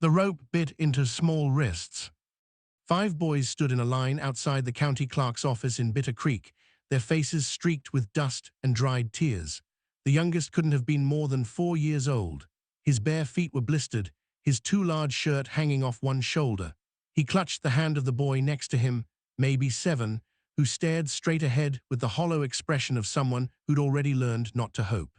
The rope bit into small wrists. 5 boys stood in a line outside the county clerk's office in Bitter Creek, their faces streaked with dust and dried tears. The youngest couldn't have been more than 4 years old. His bare feet were blistered, his too large shirt hanging off one shoulder. He clutched the hand of the boy next to him, maybe 7, who stared straight ahead with the hollow expression of someone who'd already learned not to hope.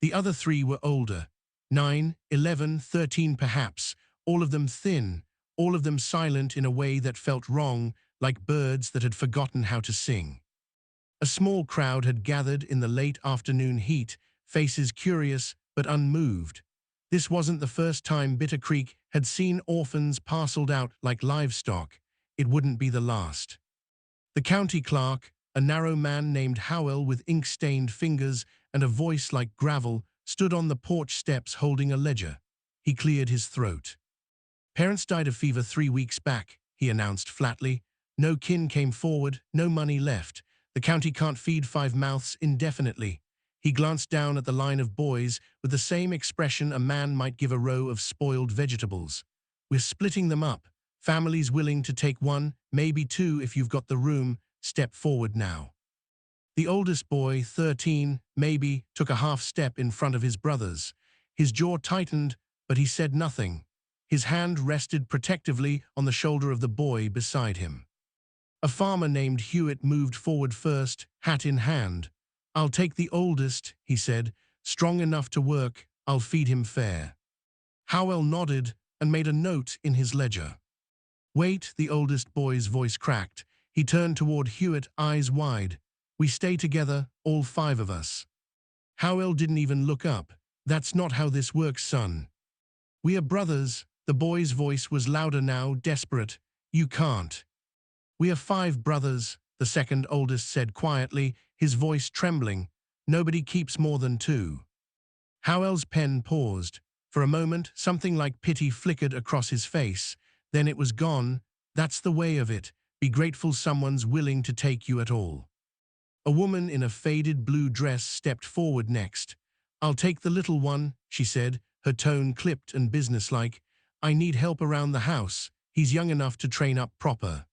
The other 3 were older, 9, 11, 13 perhaps, all of them thin, all of them silent in a way that felt wrong, like birds that had forgotten how to sing. A small crowd had gathered in the late afternoon heat, faces curious but unmoved. This wasn't the first time Bitter Creek had seen orphans parceled out like livestock. It wouldn't be the last. The county clerk, a narrow man named Howell with ink-stained fingers and a voice like gravel, stood on the porch steps holding a ledger. He cleared his throat. "Parents died of fever 3 weeks back," he announced flatly. "No kin came forward, no money left. The county can't feed 5 mouths indefinitely." He glanced down at the line of boys with the same expression a man might give a row of spoiled vegetables. "We're splitting them up. Families willing to take 1, maybe 2 if you've got the room, step forward now." The oldest boy, 13, maybe, took a half step in front of his brothers. His jaw tightened, but he said nothing. His hand rested protectively on the shoulder of the boy beside him. A farmer named Hewitt moved forward first, hat in hand. "I'll take the oldest," he said. "Strong enough to work, I'll feed him fair." Howell nodded and made a note in his ledger. "Wait," the oldest boy's voice cracked. He turned toward Hewitt, eyes wide. "We stay together, all 5 of us." Howell didn't even look up. "That's not how this works, son. We are brothers." The boy's voice was louder now, desperate. "You can't." "We are 5 brothers," the second oldest said quietly, his voice trembling. "Nobody keeps more than 2. Howell's pen paused. For a moment, something like pity flickered across his face. Then it was gone. "That's the way of it. Be grateful someone's willing to take you at all." A woman in a faded blue dress stepped forward next. "I'll take the little one," she said, her tone clipped and businesslike. "I need help around the house. He's young enough to train up proper."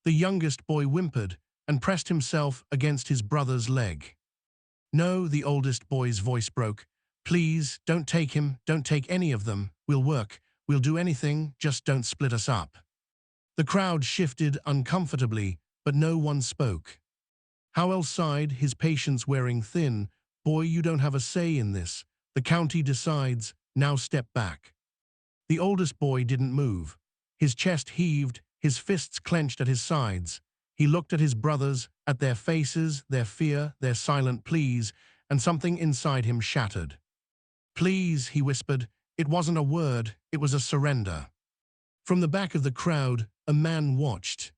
The youngest boy whimpered and pressed himself against his brother's leg. "No," the oldest boy's voice broke. "Please, don't take him, don't take any of them. We'll work, we'll do anything, just don't split us up." The crowd shifted uncomfortably, but no one spoke. Howell sighed, his patience wearing thin. "Boy, you don't have a say in this. The county decides. Now step back." The oldest boy didn't move. His chest heaved, his fists clenched at his sides. He looked at his brothers, at their faces, their fear, their silent pleas, and something inside him shattered. "Please," he whispered. It wasn't a word, it was a surrender. From the back of the crowd, a man watched.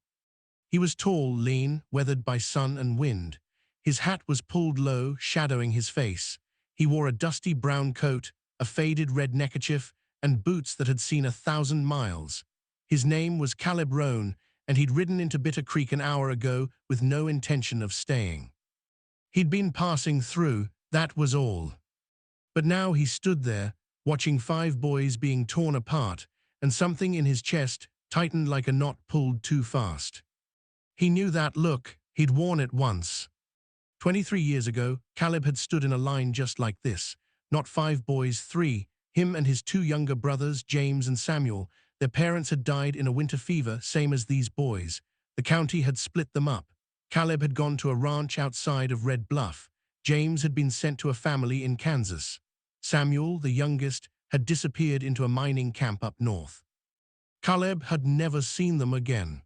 He was tall, lean, weathered by sun and wind. His hat was pulled low, shadowing his face. He wore a dusty brown coat, a faded red neckerchief, and boots that had seen 1,000 miles. His name was Caleb Roan, and he'd ridden into Bitter Creek an hour ago with no intention of staying. He'd been passing through, that was all. But now he stood there, watching 5 boys being torn apart, and something in his chest tightened like a knot pulled too fast. He knew that look, he'd worn it once. 23 years ago, Caleb had stood in a line just like this. Not 5 boys, 3. Him and his 2 younger brothers, James and Samuel. Their parents had died in a winter fever, same as these boys. The county had split them up. Caleb had gone to a ranch outside of Red Bluff. James had been sent to a family in Kansas. Samuel, the youngest, had disappeared into a mining camp up north. Caleb had never seen them again.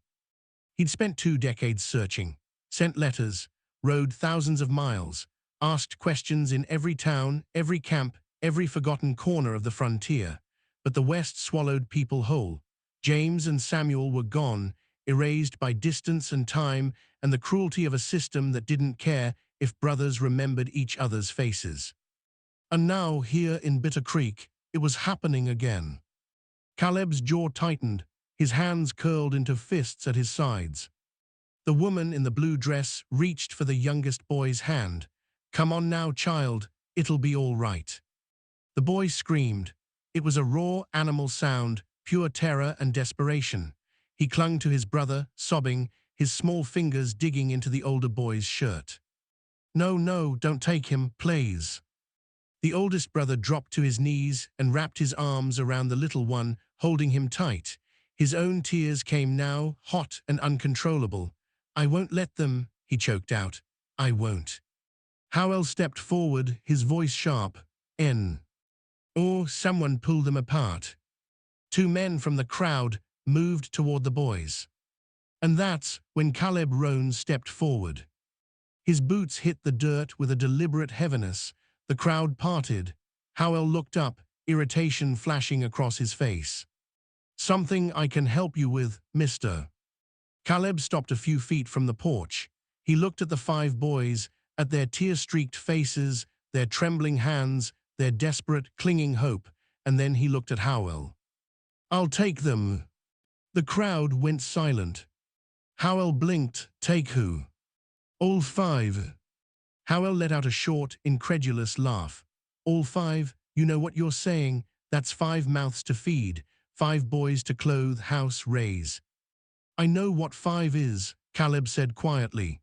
He'd spent 2 decades searching, sent letters, rode thousands of miles, asked questions in every town, every camp, every forgotten corner of the frontier. But the West swallowed people whole. James and Samuel were gone, erased by distance and time and the cruelty of a system that didn't care if brothers remembered each other's faces. And now, here in Bitter Creek, it was happening again. Caleb's jaw tightened, his hands curled into fists at his sides. The woman in the blue dress reached for the youngest boy's hand. "Come on now, child, it'll be all right." The boy screamed. It was a raw animal sound, pure terror and desperation. He clung to his brother, sobbing, his small fingers digging into the older boy's shirt. "No, no, don't take him, please." The oldest brother dropped to his knees and wrapped his arms around the little one, holding him tight. His own tears came now, hot and uncontrollable. "I won't let them," he choked out. "I won't." Howell stepped forward, his voice sharp. "N." Or someone pulled them apart. Two men from the crowd moved toward the boys. And that's when Caleb Rohn stepped forward. His boots hit the dirt with a deliberate heaviness. The crowd parted. Howell looked up, irritation flashing across his face. "Something I can help you with, mister." Caleb stopped a few feet from the porch. He looked at the five boys, at their tear-streaked faces, their trembling hands, their desperate, clinging hope, and then he looked at Howell. "I'll take them." The crowd went silent. Howell blinked. "Take who?" "All five." Howell let out a short, incredulous laugh. "All five? You know what you're saying? That's 5 mouths to feed, 5 boys to clothe, house, raise." "I know what 5 is," Caleb said quietly.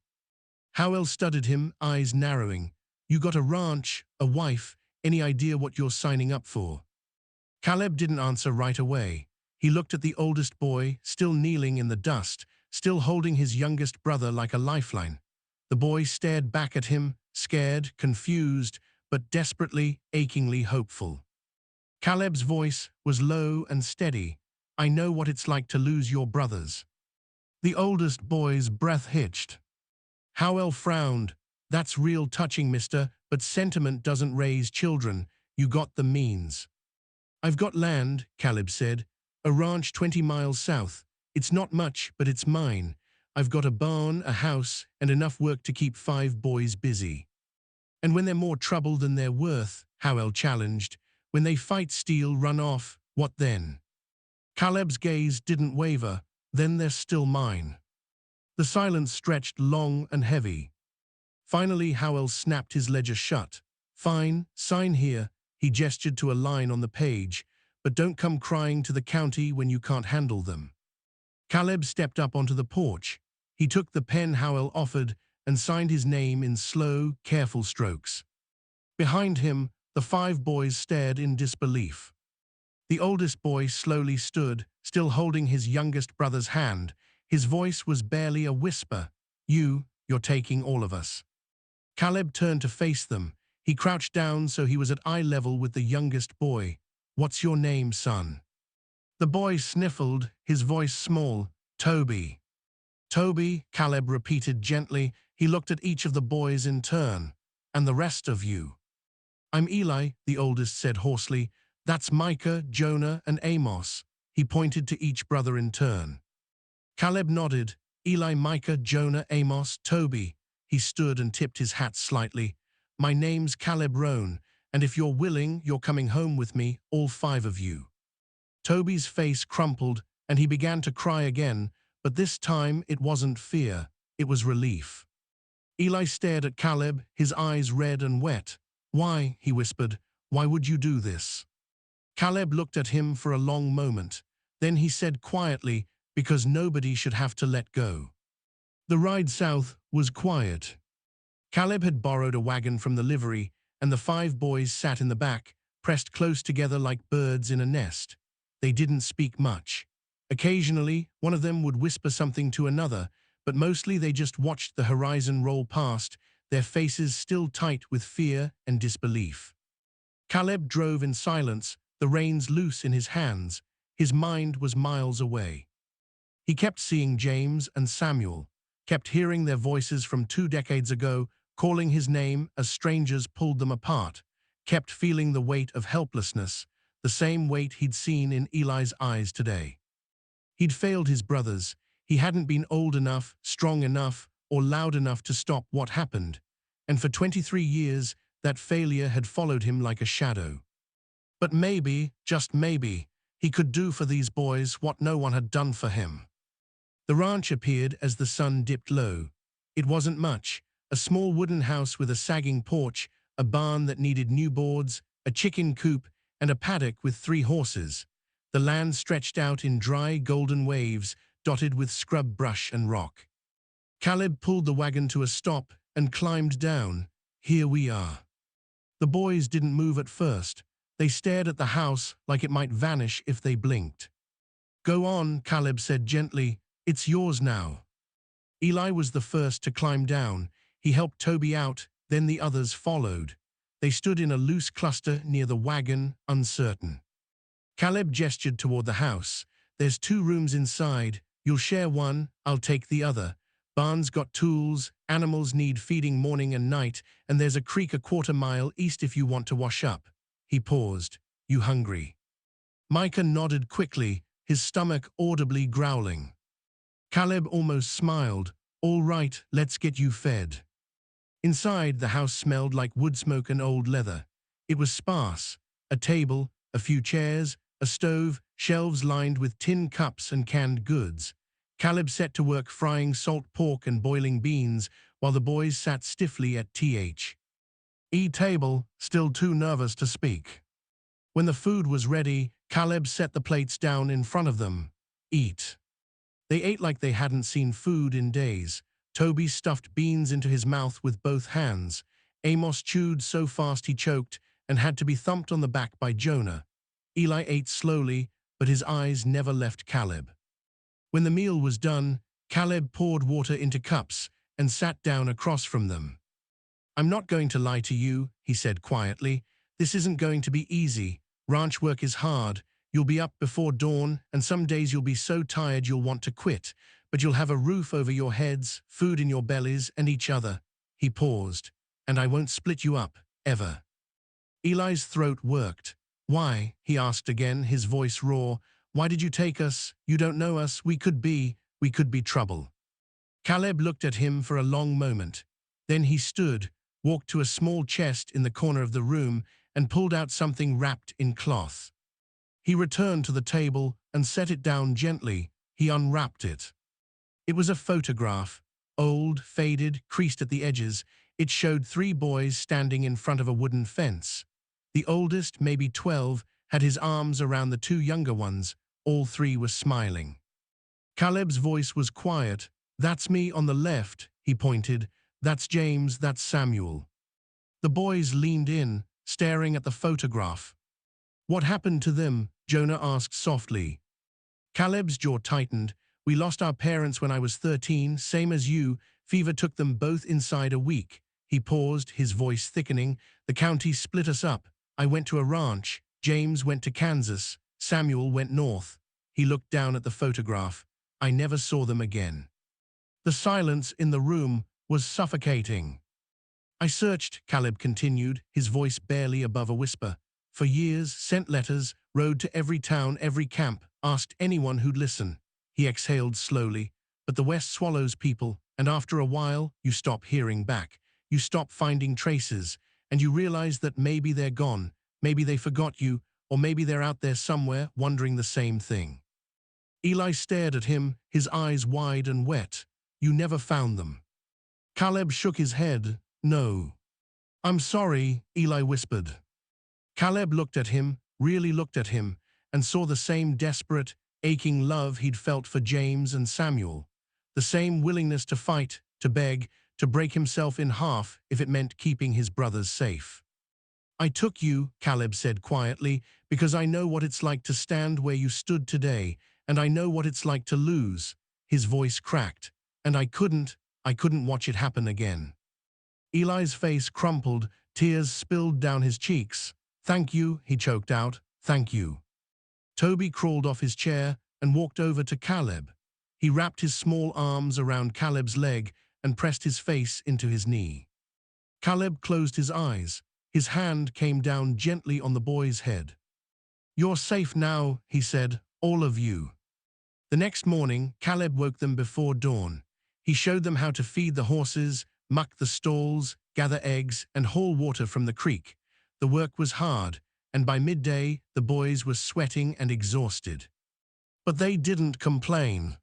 Howell studied him, eyes narrowing. "You got a ranch, a wife, any idea what you're signing up for?" Caleb didn't answer right away. He looked at the oldest boy, still kneeling in the dust, still holding his youngest brother like a lifeline. The boy stared back at him, scared, confused, but desperately, achingly hopeful. Caleb's voice was low and steady. "I know what it's like to lose your brothers." The oldest boy's breath hitched. Howell frowned. "That's real touching, mister, but sentiment doesn't raise children. You got the means." "I've got land," Caleb said. "A ranch 20 miles south. It's not much, but it's mine. I've got a barn, a house, and enough work to keep 5 boys busy." "And when they're more trouble than they're worth," Howell challenged, "when they fight, steal, run off, what then?" Caleb's gaze didn't waver. "Then they're still mine." The silence stretched long and heavy. Finally, Howell snapped his ledger shut. "Fine, sign here." He gestured to a line on the page. "But don't come crying to the county when you can't handle them." Caleb stepped up onto the porch. He took the pen Howell offered and signed his name in slow, careful strokes. Behind him, the 5 boys stared in disbelief. The oldest boy slowly stood, still holding his youngest brother's hand. His voice was barely a whisper. You're taking all of us." Caleb turned to face them. He crouched down so he was at eye level with the youngest boy. "What's your name, son?" The boy sniffled, his voice small. "Toby." "Toby," Caleb repeated gently. He looked at each of the boys in turn. "And the rest of you?" "I'm Eli," the oldest said hoarsely. "That's Micah, Jonah, and Amos." He pointed to each brother in turn. Caleb nodded. "Eli, Micah, Jonah, Amos, Toby." He stood and tipped his hat slightly. "My name's Caleb Rohn, and if you're willing, you're coming home with me, all 5 of you." Toby's face crumpled, and he began to cry again, but this time it wasn't fear, it was relief. Eli stared at Caleb, his eyes red and wet. "Why?" he whispered. "Why would you do this?" Caleb looked at him for a long moment. Then he said quietly, "Because nobody should have to let go." The ride south was quiet. Caleb had borrowed a wagon from the livery, and the 5 boys sat in the back, pressed close together like birds in a nest. They didn't speak much. Occasionally, one of them would whisper something to another, but mostly they just watched the horizon roll past, their faces still tight with fear and disbelief. Caleb drove in silence, the reins loose in his hands. His mind was miles away. He kept seeing James and Samuel, kept hearing their voices from 2 decades ago, calling his name as strangers pulled them apart, kept feeling the weight of helplessness, the same weight he'd seen in Eli's eyes today. He'd failed his brothers. He hadn't been old enough, strong enough, or loud enough to stop what happened. And for 23 years, that failure had followed him like a shadow. But maybe, just maybe, he could do for these boys what no one had done for him. The ranch appeared as the sun dipped low. It wasn't much, a small wooden house with a sagging porch, a barn that needed new boards, a chicken coop, and a paddock with 3 horses. The land stretched out in dry, golden waves, dotted with scrub brush and rock. Caleb pulled the wagon to a stop and climbed down. Here we are. The boys didn't move at first. They stared at the house like it might vanish if they blinked. Go on, Caleb said gently. It's yours now. Eli was the first to climb down. He helped Toby out, then the others followed. They stood in a loose cluster near the wagon, uncertain. Caleb gestured toward the house. There's 2 rooms inside. You'll share one, I'll take the other. Barn's got tools, animals need feeding morning and night, and there's a creek a 1/4 mile east if you want to wash up. He paused. You hungry? Micah nodded quickly, his stomach audibly growling. Caleb almost smiled. All right, let's get you fed. Inside, the house smelled like wood smoke and old leather. It was sparse. A table, a few chairs, a stove, shelves lined with tin cups and canned goods. Caleb set to work frying salt pork and boiling beans, while the boys sat stiffly at table, still too nervous to speak. When the food was ready, Caleb set the plates down in front of them. Eat. They ate like they hadn't seen food in days. Toby stuffed beans into his mouth with both hands. Amos chewed so fast he choked and had to be thumped on the back by Jonah. Eli ate slowly, but his eyes never left Caleb. When the meal was done, Caleb poured water into cups and sat down across from them. I'm not going to lie to you, he said quietly. This isn't going to be easy. Ranch work is hard. You'll be up before dawn, and some days you'll be so tired you'll want to quit. But you'll have a roof over your heads, food in your bellies, and each other. He paused. And I won't split you up, ever. Eli's throat worked. Why? He asked again, his voice raw. Why did you take us? You don't know us. We could be trouble. Caleb looked at him for a long moment. Then he stood, walked to a small chest in the corner of the room, and pulled out something wrapped in cloth. He returned to the table and set it down gently. He unwrapped it. It was a photograph, old, faded, creased at the edges. It showed 3 boys standing in front of a wooden fence. The oldest, maybe 12, had his arms around the 2 younger ones. All 3 were smiling. Caleb's voice was quiet. That's me on the left, he pointed. That's James, that's Samuel. The boys leaned in, staring at the photograph. What happened to them? Jonah asked softly. Caleb's jaw tightened. We lost our parents when I was 13, same as you. Fever took them both inside a week. He paused, his voice thickening. The county split us up. I went to a ranch. James went to Kansas. Samuel went north. He looked down at the photograph. I never saw them again. The silence in the room was suffocating. I searched, Caleb continued, his voice barely above a whisper. For years, sent letters, rode to every town, every camp, asked anyone who'd listen. He exhaled slowly. But the West swallows people, and after a while, you stop hearing back. You stop finding traces, and you realize that maybe they're gone, maybe they forgot you, or maybe they're out there somewhere wondering the same thing. Eli stared at him, his eyes wide and wet. You never found them. Caleb shook his head. No. I'm sorry, Eli whispered. Caleb looked at him, really looked at him, and saw the same desperate, aching love he'd felt for James and Samuel. The same willingness to fight, to beg, to break himself in half if it meant keeping his brothers safe. I took you, Caleb said quietly, because I know what it's like to stand where you stood today, and I know what it's like to lose. His voice cracked, and I couldn't watch it happen again. Eli's face crumpled, tears spilled down his cheeks. Thank you, he choked out, thank you. Toby crawled off his chair and walked over to Caleb. He wrapped his small arms around Caleb's leg and pressed his face into his knee. Caleb closed his eyes. His hand came down gently on the boy's head. You're safe now, he said, all of you. The next morning, Caleb woke them before dawn. He showed them how to feed the horses, muck the stalls, gather eggs, and haul water from the creek. The work was hard, and by midday, the boys were sweating and exhausted. But they didn't complain.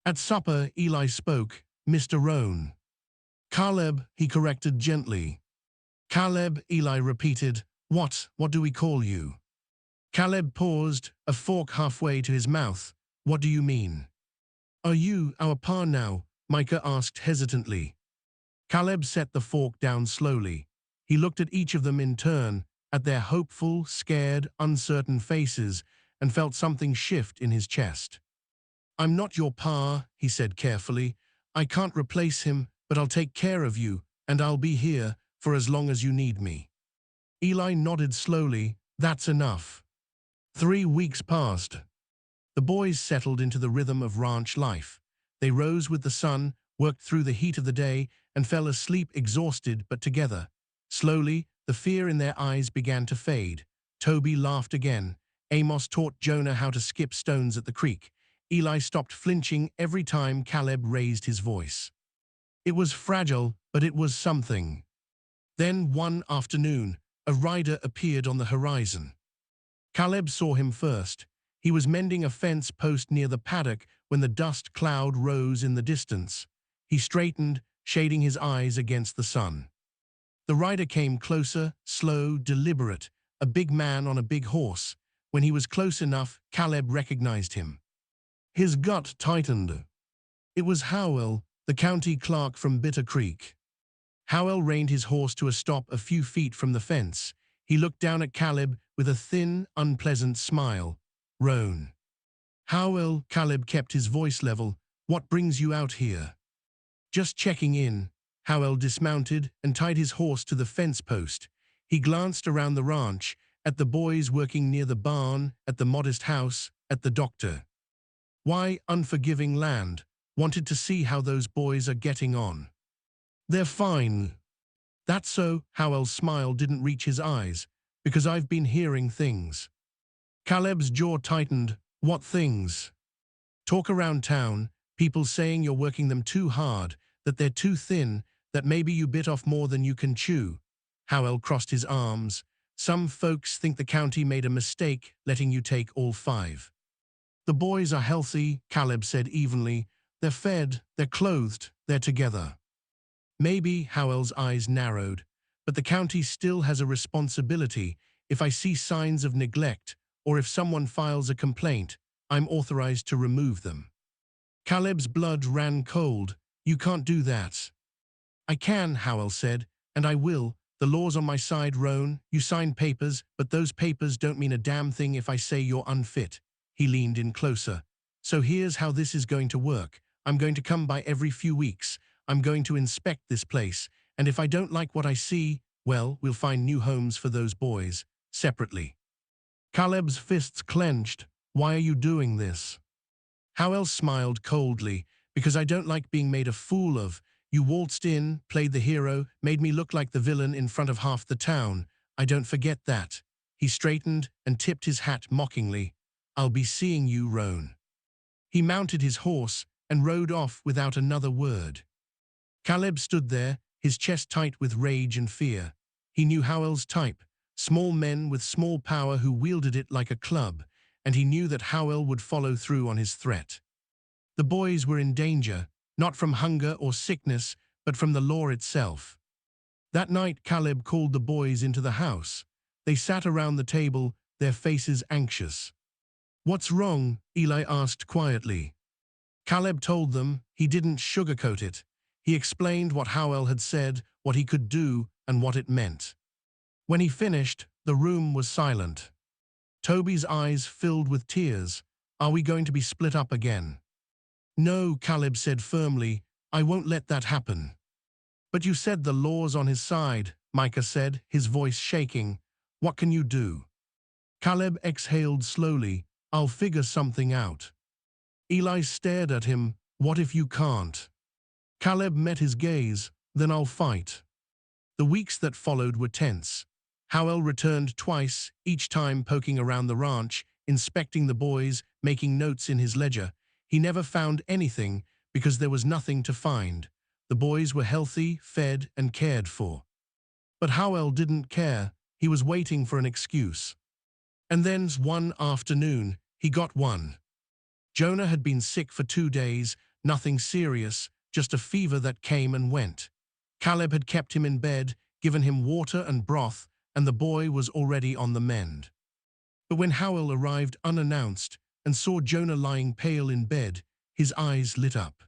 At supper, Eli spoke, Mr. Roan. Caleb, he corrected gently. Caleb, Eli repeated, What do we call you? Caleb paused, a fork halfway to his mouth. What do you mean? Are you our pa now? Micah asked hesitantly. Caleb set the fork down slowly. He looked at each of them in turn, at their hopeful, scared, uncertain faces, and felt something shift in his chest. I'm not your pa, he said carefully. I can't replace him, but I'll take care of you, and I'll be here for as long as you need me. Eli nodded slowly. That's enough. 3 weeks passed. The boys settled into the rhythm of ranch life. They rose with the sun, worked through the heat of the day, and fell asleep exhausted but together. Slowly, the fear in their eyes began to fade. Toby laughed again. Amos taught Jonah how to skip stones at the creek. Eli stopped flinching every time Caleb raised his voice. It was fragile, but it was something. Then, one afternoon, a rider appeared on the horizon. Caleb saw him first. He was mending a fence post near the paddock when the dust cloud rose in the distance. He straightened, shading his eyes against the sun. The rider came closer, slow, deliberate, a big man on a big horse. When he was close enough, Caleb recognized him. His gut tightened. It was Howell, the county clerk from Bitter Creek. Howell reined his horse to a stop a few feet from the fence. He looked down at Caleb with a thin, unpleasant smile. Roan. Howell, Caleb kept his voice level. What brings you out here? Just checking in. Howell dismounted and tied his horse to the fence post. He glanced around the ranch, at the boys working near the barn, at the modest house, at the doctor. Why, unforgiving land, wanted to see how those boys are getting on. They're fine. That's so. Howell's smile didn't reach his eyes, because I've been hearing things. Caleb's jaw tightened. What things? Talk around town, people saying you're working them too hard, that they're too thin, that maybe you bit off more than you can chew. Howell crossed his arms. Some folks think the county made a mistake letting you take all 5. The boys are healthy, Caleb said evenly. They're fed, they're clothed, they're together. Maybe, Howell's eyes narrowed, but the county still has a responsibility. If I see signs of neglect, or if someone files a complaint, I'm authorized to remove them. Caleb's blood ran cold. You can't do that. I can, Howell said, and I will. The law's on my side, Roan. You signed papers, but those papers don't mean a damn thing if I say you're unfit. He leaned in closer. So here's how this is going to work. I'm going to come by every few weeks. I'm going to inspect this place, and if I don't like what I see, well, we'll find new homes for those boys, separately. Caleb's fists clenched. Why are you doing this? Howell smiled coldly. Because I don't like being made a fool of. You waltzed in, played the hero, made me look like the villain in front of half the town. I don't forget that. He straightened and tipped his hat mockingly. I'll be seeing you, Roan. He mounted his horse and rode off without another word. Caleb stood there, his chest tight with rage and fear. He knew Howell's type, small men with small power who wielded it like a club, and he knew that Howell would follow through on his threat. The boys were in danger, not from hunger or sickness, but from the law itself. That night, Caleb called the boys into the house. They sat around the table, their faces anxious. What's wrong? Eli asked quietly. Caleb told them. He didn't sugarcoat it. He explained what Howell had said, what he could do, and what it meant. When he finished, the room was silent. Toby's eyes filled with tears. Are we going to be split up again? No, Caleb said firmly. I won't let that happen. But you said the law's on his side, Micah said, his voice shaking. What can you do? Caleb exhaled slowly. I'll figure something out. Eli stared at him. What if you can't? Caleb met his gaze. Then I'll fight. The weeks that followed were tense. Howell returned twice, each time poking around the ranch, inspecting the boys, making notes in his ledger. He never found anything because there was nothing to find. The boys were healthy, fed, and cared for. But Howell didn't care. He was waiting for an excuse. And then one afternoon, he got one. Jonah had been sick for 2 days, nothing serious, just a fever that came and went. Caleb had kept him in bed, given him water and broth, and the boy was already on the mend. But when Howell arrived unannounced and saw Jonah lying pale in bed, his eyes lit up.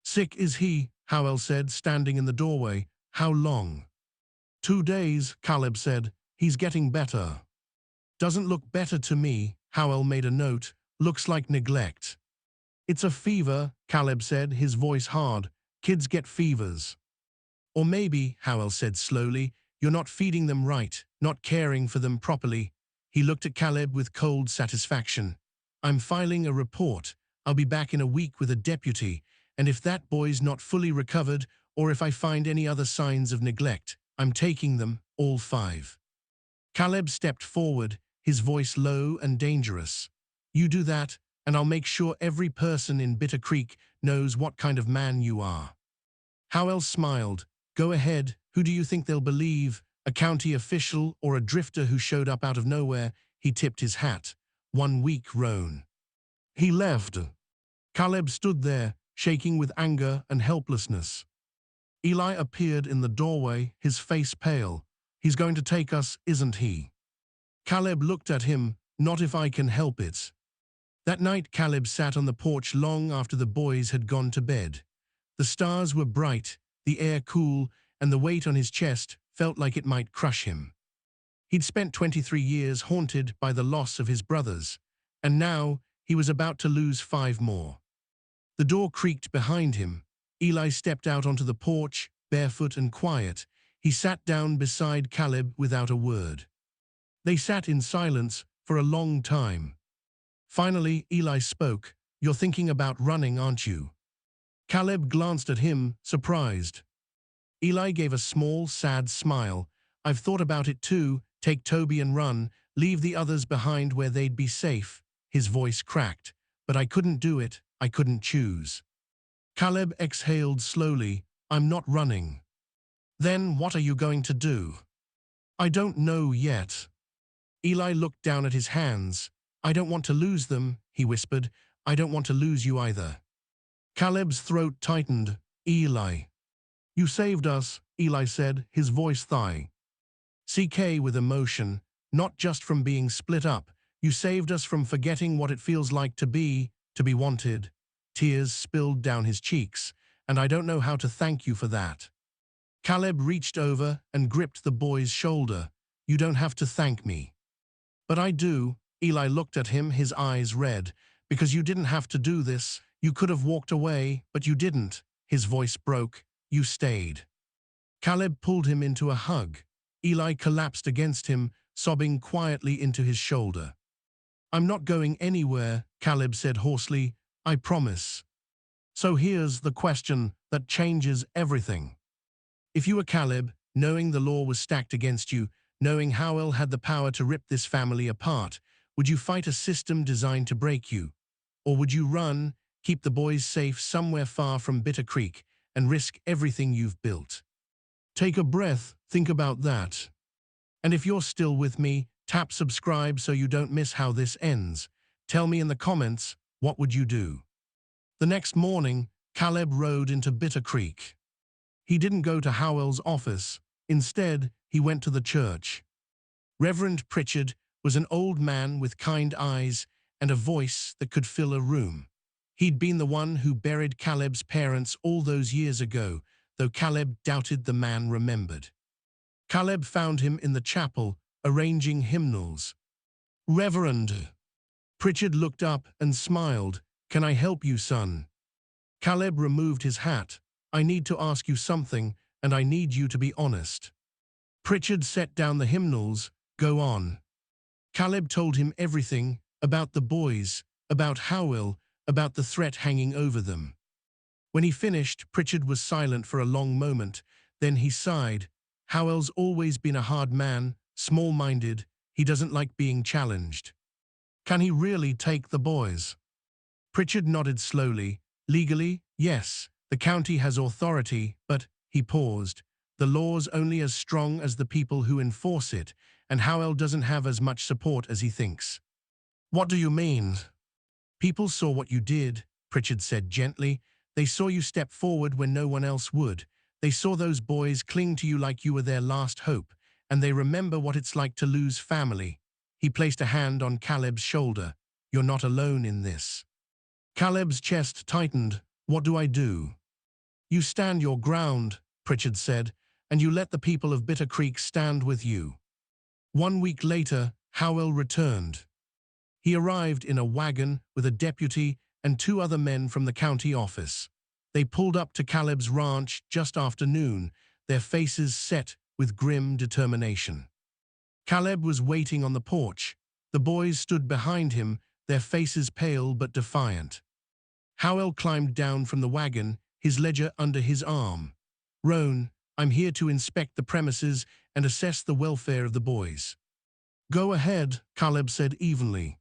"Sick is he," Howell said, standing in the doorway. "How long?" "2 days," Caleb said. "He's getting better." "Doesn't look better to me," Howell made a note. "Looks like neglect." "It's a fever," Caleb said, his voice hard. "Kids get fevers." "Or maybe," Howell said slowly, "you're not feeding them right, not caring for them properly." He looked at Caleb with cold satisfaction. "I'm filing a report. I'll be back in a week with a deputy, and if that boy's not fully recovered, or if I find any other signs of neglect, I'm taking them, all 5. Caleb stepped forward, his voice low and dangerous. "You do that, and I'll make sure every person in Bitter Creek knows what kind of man you are." Howell smiled. "Go ahead. Who do you think they'll believe? A county official or a drifter who showed up out of nowhere?" He tipped his hat. "1 week, Roan." He left. Caleb stood there, shaking with anger and helplessness. Eli appeared in the doorway, his face pale. "He's going to take us, isn't he?" Caleb looked at him. "Not if I can help it." That night Caleb sat on the porch long after the boys had gone to bed. The stars were bright, the air cool, and the weight on his chest felt like it might crush him. He'd spent 23 years haunted by the loss of his brothers, and now he was about to lose 5 more. The door creaked behind him. Eli stepped out onto the porch, barefoot and quiet. He sat down beside Caleb without a word. They sat in silence for a long time. Finally, Eli spoke. "You're thinking about running, aren't you?" Caleb glanced at him, surprised. Eli gave a small, sad smile. "I've thought about it too. Take Toby and run. Leave the others behind where they'd be safe." His voice cracked. "But I couldn't do it. I couldn't choose." Caleb exhaled slowly. "I'm not running." "Then what are you going to do?" "I don't know yet." Eli looked down at his hands. "I don't want to lose them," he whispered. "I don't want to lose you either." Caleb's throat tightened. "Eli." "You saved us," Eli said, his voice high. CK with emotion, "Not just from being split up. You saved us from forgetting what it feels like to be wanted." Tears spilled down his cheeks, "And I don't know how to thank you for that." Caleb reached over and gripped the boy's shoulder. "You don't have to thank me." "But I do." Eli looked at him, his eyes red. "Because you didn't have to do this. You could have walked away, but you didn't." His voice broke. "You stayed." Caleb pulled him into a hug. Eli collapsed against him, sobbing quietly into his shoulder. "I'm not going anywhere," Caleb said hoarsely. "I promise." So here's the question that changes everything. If you were Caleb, knowing the law was stacked against you, knowing Howell had the power to rip this family apart, would you fight a system designed to break you? Or would you run, keep the boys safe somewhere far from Bitter Creek, and risk everything you've built? Take a breath, think about that. And if you're still with me, tap subscribe so you don't miss how this ends. Tell me in the comments, what would you do? The next morning, Caleb rode into Bitter Creek. He didn't go to Howell's office. Instead, he went to the church. Reverend Pritchard was an old man with kind eyes and a voice that could fill a room. He'd been the one who buried Caleb's parents all those years ago, though Caleb doubted the man remembered. Caleb found him in the chapel, arranging hymnals. "Reverend." Pritchard looked up and smiled. "Can I help you, son?" Caleb removed his hat. "I need to ask you something, and I need you to be honest." Pritchard set down the hymnals. "Go on." Caleb told him everything, about the boys, about Howell, about the threat hanging over them. When he finished, Pritchard was silent for a long moment. Then he sighed. "Howell's always been a hard man, small-minded. He doesn't like being challenged. Can he really take the boys?" Pritchard nodded slowly. "Legally, yes. The county has authority, but," he paused, "the law's only as strong as the people who enforce it, and Howell doesn't have as much support as he thinks." "What do you mean?" "People saw what you did," Pritchard said gently. "They saw you step forward when no one else would. They saw those boys cling to you like you were their last hope, and they remember what it's like to lose family." He placed a hand on Caleb's shoulder. You're not alone in this. Caleb's chest tightened. What do I do? You stand your ground, Pritchard said, and you let the people of Bitter Creek stand with you. 1 week later, Howell returned. He arrived in a wagon with a deputy and 2 other men from the county office. They pulled up to Caleb's ranch just after noon, their faces set with grim determination. Caleb was waiting on the porch. The boys stood behind him, their faces pale but defiant. Howell climbed down from the wagon, his ledger under his arm. Roan, I'm here to inspect the premises and assess the welfare of the boys. Go ahead, Caleb said evenly.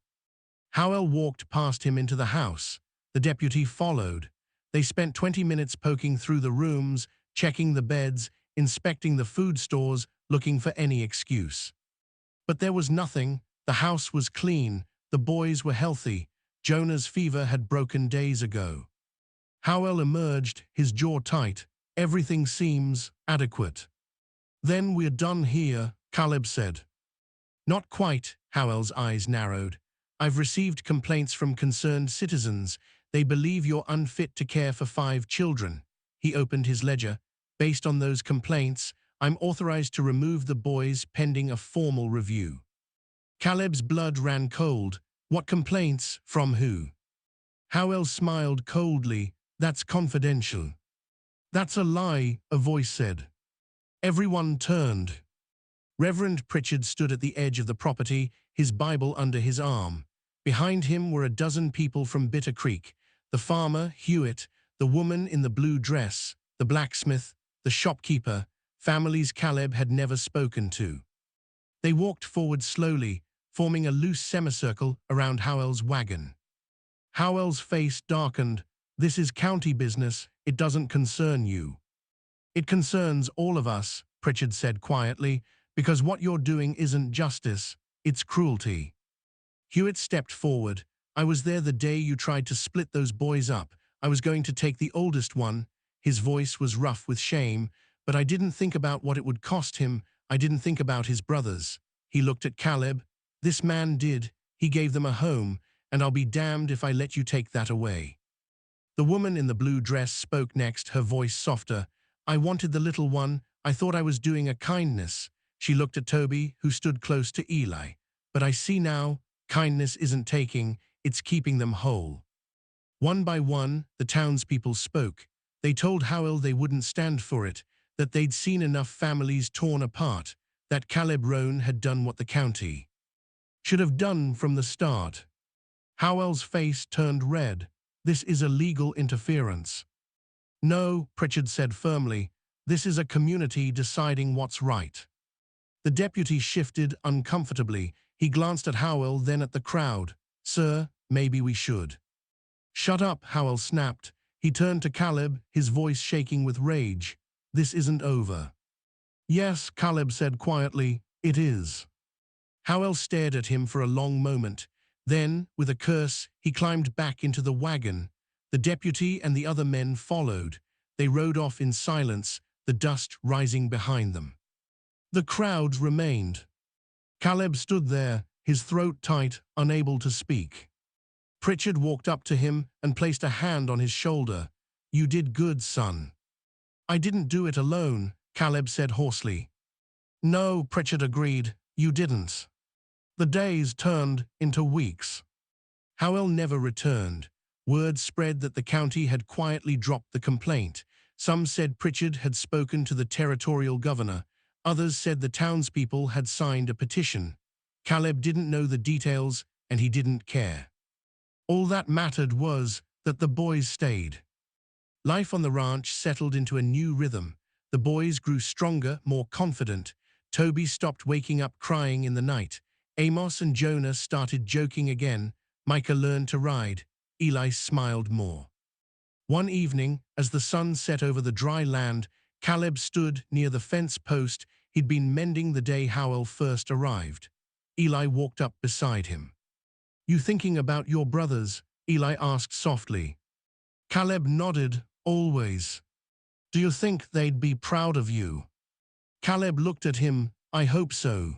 Howell walked past him into the house. The deputy followed. They spent 20 minutes poking through the rooms, checking the beds, inspecting the food stores, looking for any excuse. But there was nothing. The house was clean. The boys were healthy. Jonah's fever had broken days ago. Howell emerged, his jaw tight. Everything seems adequate. Then we're done here, Caleb said. Not quite, Howell's eyes narrowed. I've received complaints from concerned citizens. They believe you're unfit to care for 5 children. He opened his ledger. Based on those complaints, I'm authorized to remove the boys pending a formal review. Caleb's blood ran cold. What complaints? From who? Howell smiled coldly. That's confidential. That's a lie, a voice said. Everyone turned. Reverend Pritchard stood at the edge of the property, his Bible under his arm. Behind him were a dozen people from Bitter Creek. The farmer, Hewitt, the woman in the blue dress, the blacksmith, the shopkeeper, families Caleb had never spoken to. They walked forward slowly, forming a loose semicircle around Howell's wagon. Howell's face darkened. This is county business. It doesn't concern you. It concerns all of us, Pritchard said quietly, because what you're doing isn't justice, it's cruelty. Hewitt stepped forward. I was there the day you tried to split those boys up. I was going to take the oldest one. His voice was rough with shame, but I didn't think about what it would cost him. I didn't think about his brothers. He looked at Caleb. This man did. He gave them a home, and I'll be damned if I let you take that away. The woman in the blue dress spoke next, her voice softer. I wanted the little one. I thought I was doing a kindness. She looked at Toby, who stood close to Eli. But I see now, kindness isn't taking, it's keeping them whole. One by one, the townspeople spoke. They told Howell they wouldn't stand for it, that they'd seen enough families torn apart, that Caleb Roan had done what the county should have done from the start. Howell's face turned red. This is illegal interference. No, Pritchard said firmly, this is a community deciding what's right. The deputy shifted uncomfortably. He glanced at Howell, then at the crowd. Sir, maybe we should. Shut up, Howell snapped. He turned to Caleb, his voice shaking with rage. This isn't over. Yes, Caleb said quietly, it is. Howell stared at him for a long moment. Then, with a curse, he climbed back into the wagon. The deputy and the other men followed. They rode off in silence, the dust rising behind them. The crowd remained. Caleb stood there, his throat tight, unable to speak. Pritchard walked up to him and placed a hand on his shoulder. You did good, son. I didn't do it alone, Caleb said hoarsely. No, Pritchard agreed, you didn't. The days turned into weeks. Howell never returned. Word spread that the county had quietly dropped the complaint. Some said Pritchard had spoken to the territorial governor. Others said the townspeople had signed a petition. Caleb didn't know the details, and he didn't care. All that mattered was that the boys stayed. Life on the ranch settled into a new rhythm. The boys grew stronger, more confident. Toby stopped waking up crying in the night. Amos and Jonah started joking again. Micah learned to ride. Eli smiled more. One evening, as the sun set over the dry land, Caleb stood near the fence post he'd been mending the day Howell first arrived. Eli walked up beside him. You thinking about your brothers? Eli asked softly. Caleb nodded, always. Do you think they'd be proud of you? Caleb looked at him. I hope so.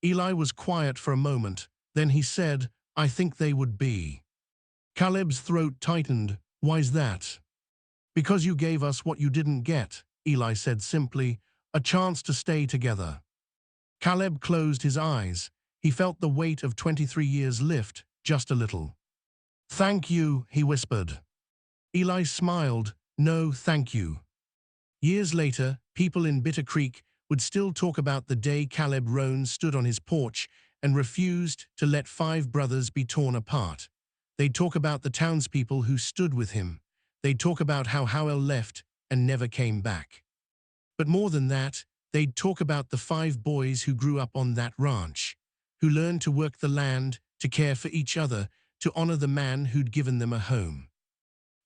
Eli was quiet for a moment. Then he said, "I think they would be." Caleb's throat tightened. "Why's that?" "Because you gave us what you didn't get," Eli said simply, "a chance to stay together." Caleb closed his eyes. He felt the weight of 23 years lift just a little. "Thank you," he whispered. Eli smiled. "No, thank you." Years later, people in Bitter Creek would still talk about the day Caleb Rohn stood on his porch and refused to let five brothers be torn apart. They'd talk about the townspeople who stood with him. They'd talk about how Howell left and never came back. But more than that, they'd talk about the five boys who grew up on that ranch, who learned to work the land, to care for each other, to honor the man who'd given them a home.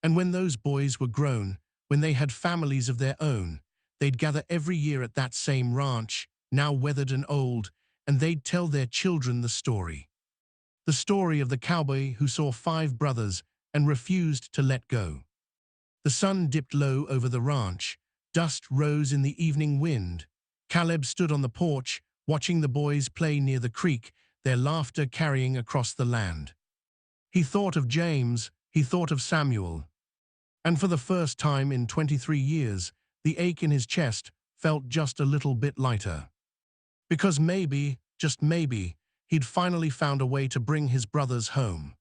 And when those boys were grown, when they had families of their own, they'd gather every year at that same ranch, now weathered and old, and they'd tell their children the story. The story of the cowboy who saw five brothers and refused to let go. The sun dipped low over the ranch. Dust rose in the evening wind. Caleb stood on the porch, watching the boys play near the creek, their laughter carrying across the land. He thought of James, he thought of Samuel. And for the first time in 23 years, the ache in his chest felt just a little bit lighter. Because maybe, just maybe, he'd finally found a way to bring his brothers home.